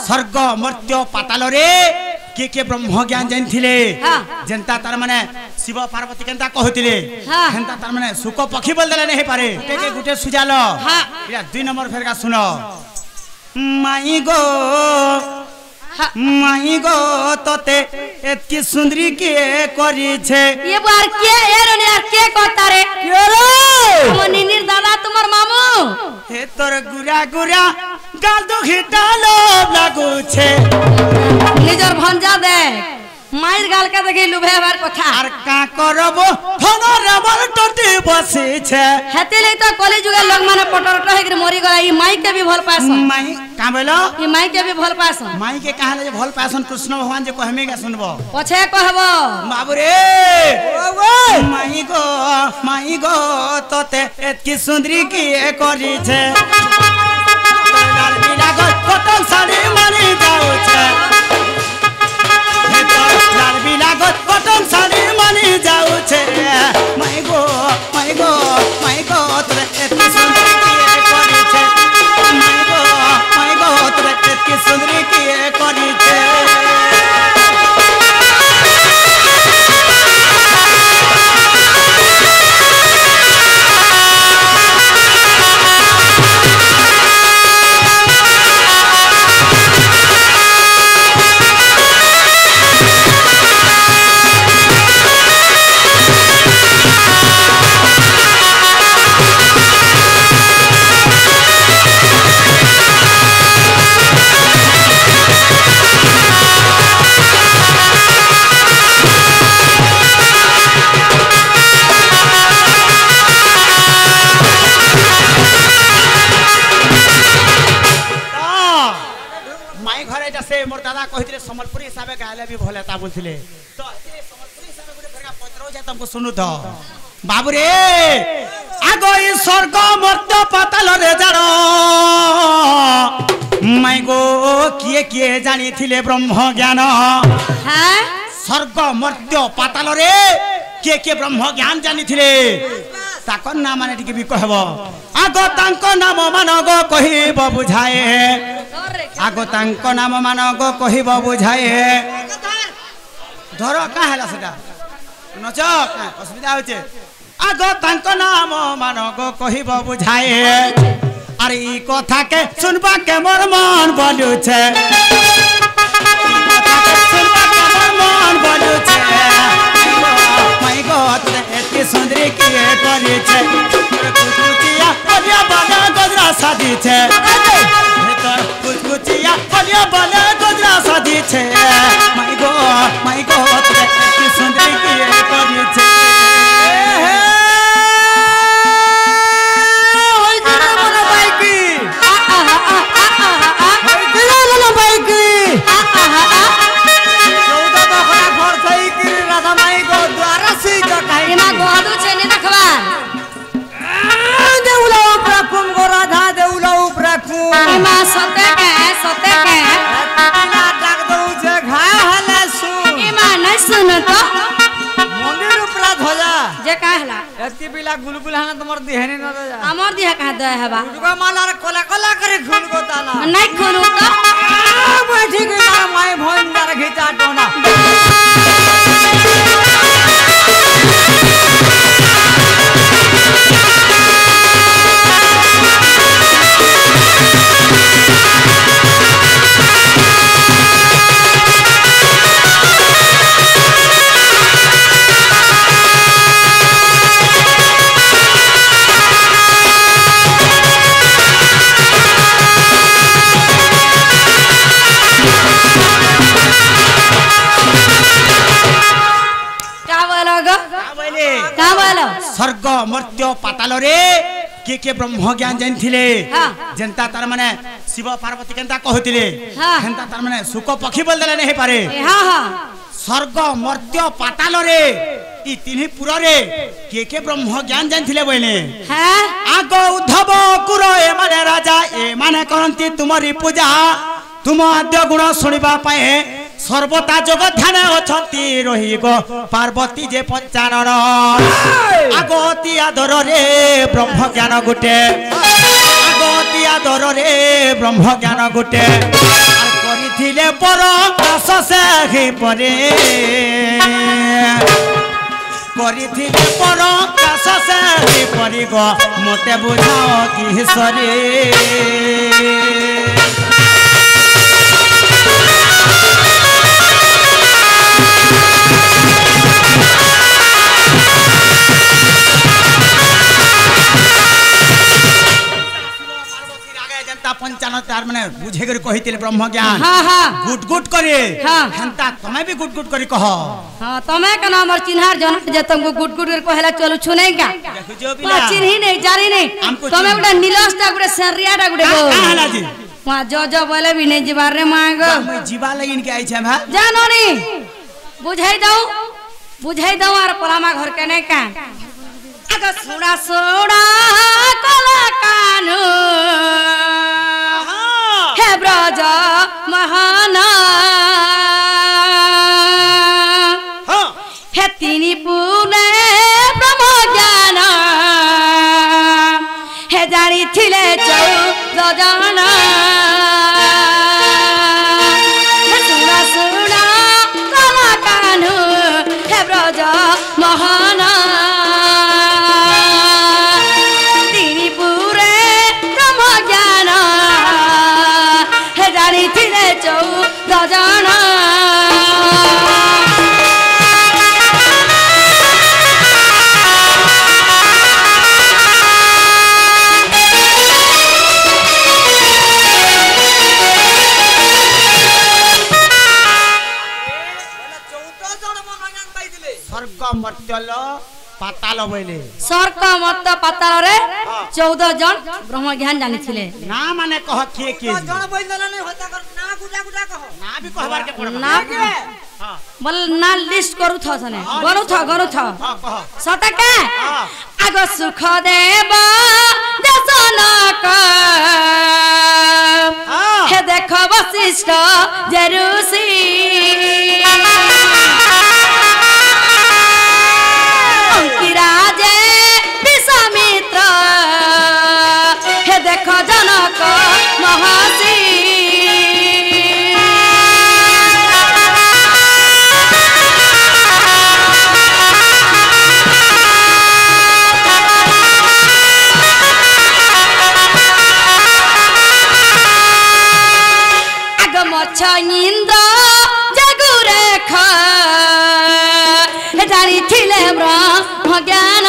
स्वर्ग मर्त्य पाताल रे के ब्रह्म ज्ञान जानिथिले जनता तार माने शिव पार्वती केनता कहतिले हेनता तार माने सुख पक्षी बोल देले नहीं पारे टेके गुटे सुजालो या 2 नंबर फेरका सुनो माई गो तोते एतकी सुंदरी के करी छे ये बार के एरने यार के कहता रे के रे मनिनीर दादा तुम्हार मामू हे तोर गुरा गुरा गाल दो घिटालो लागू छे निजर भंजा दे माइर गाल के देखि लुभे बार कथा आर का करबो धनो रबर टटी बसी छे हेतेले तो कॉलेज जुगा लोग माने पटरट हे के मरी गला ई माई के भी भल पास माई का बोलो ई माई के भी भल पास माई के कहले जे भल पासन कृष्ण भगवान जे कहमे के सुनबो पछे कहबो बाबू रे माई गो तोते एतकी सुंदरी की करी छे लाल बिला गो कटल साड़ी मानी जाऊ छे लाल बिला गो कटल साड़ी मानी जाऊ छे माई गो तोते एतकी सुंदरी की करी छे माई गो तोते एतकी सुंदरी की करी छे मोर दादा कहितले समलपुरी हिसाब गायले भी भले ता बोलथिले तो ए समलपुरी हिसाब गुटे फेरका पत्रो जाय तुमको सुनु तो बाबू रे आगो ई स्वर्ग मर्त्य पाताल रे जानो माई गो किए जानी थिले ब्रह्म ज्ञान हां स्वर्ग मर्त्य पाताल रे के ब्रह्म ज्ञान जानी थिले ताकर नाम माने टिके भी कहबो आगो तांको नाम मानगो कहिबो बुझाए आगो तांको नाम मानगो कहिबो बुझाए धर का हला सेटा नच असुविधा होचे आगो तांको नाम मानगो कहिबो बुझाए अरे ई कथा के सुनबा के मोर मन बोलु छे सुनबा के मोर मन बोलु छे माई गो एतकी सुंदरी की करी छे कुचकुचिया बलिया बना गजरा शादी छे भीतर कुचकुचिया बलिया बना गजरा शादी छे माई गो एतकी सुंदरी की करी छे होय जरा मना बाइकी होय जरा मना बाइकी 14 बखरा घर सही की राधा माई गो द्वारा से का काई एमा गोदू छे ने देखबा देउला प्रकुम गो राधा देउला प्रकुम एमा सते के ना डाक दउ छे घाय हले सु एमा नहीं सुन तो मंदिर उपरा धोजा जे कहला एती बिला गुलगुल हाना तमर देहने न जा हमर दिया कहा दे हेबा दुगा मालार कोला कोला करे खून को ताला नहीं खुनु तो बैठी गई ना माय भोंदार घिचा टोना स्वर्ग मर्त्य पाताल रे के ब्रह्म ज्ञान जानिथिले जनता तार माने शिव पार्वती केनता कहतिले हेनता तार माने सुख पक्षी बोल देले नहीं पारे स्वर्ग मर्त्य पाताल रे ई तिनि पुर रे के ब्रह्म ज्ञान जानिथिले बोले आगो उद्धव कुर ए माने राजा ए माने करंती तुमरी पूजा तुम आद्य गुण सुनिबा पाए सर्वता जग ध्यान अछंती रही गो पार्वती जे पंचानन आगति आदर रे ब्रह्म ज्ञान गुटे आगति आदर रे ब्रह्म ज्ञान गुटे करी କରିଥିଲେ ପର କାଶ ସେ ପରେ କରିଥିଲେ ପର କାଶ ସେ ପରେ ଗ ମତେ ବୁଝାଅ କିଶରେ पंचानन तार माने बुझे कर कहितिले ब्रह्म ज्ञान हां हां गुट गुट करे हां हंता तमे भी गुट गुट करी कह हां तमे के नाम और चिन्हार जन जे तुमको गुट गुट कर कहला चलो छुनै का चिन्ही नहीं जारी नहीं तमे गुडा नीलसटा गुडा सरियाटा गुडा हला जी वहां जो बोले भी नहीं जीवार रे मांग मैं जीवा लगिन के आई छै भा जानो नहीं बुझाई दऊ और परामा घर के नहीं का अगर सोड़ा सोड़ा कला कानू हे ब्रज महाना हे तिनी पुने ब्रह्म ज्ञान हे जानी थिले चौद जाना हे सोड़ा सोड़ा कला कानू हे ब्रज महाना मर्त्यल पाताल बोले स्वर्ग मर्त्य पाताल रे 14 जन ब्रह्म ज्ञान जानि थिले ना माने कह के जन बोलना नहीं होता कर ना गुडा गुडा कहो ना भी कहबार के पड़बा ना हां बोल ना लिस्ट करू छ सने गरु छ हां कह सता के आगो सुख देव दसनक हे देखो वशिष्ठ जरुसी राजे विश्वामित्र हे देखो जनक महर्षि आगम इंद्र जगुरेख जानी थिले ब्रह्म ज्ञान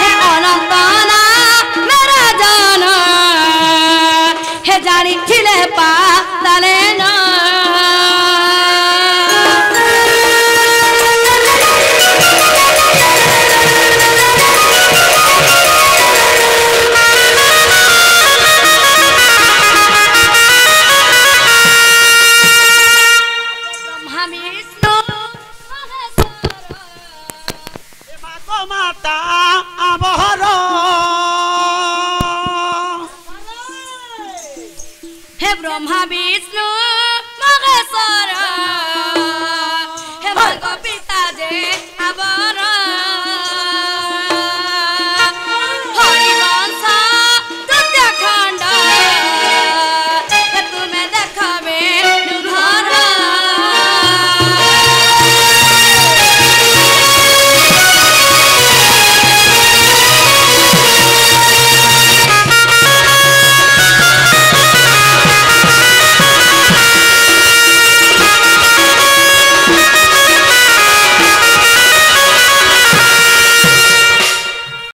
हे अनंतना मेरा जान हे जानी थिले पाताले न माता आबहर हे ब्रह्मा विष्णु महेश्वर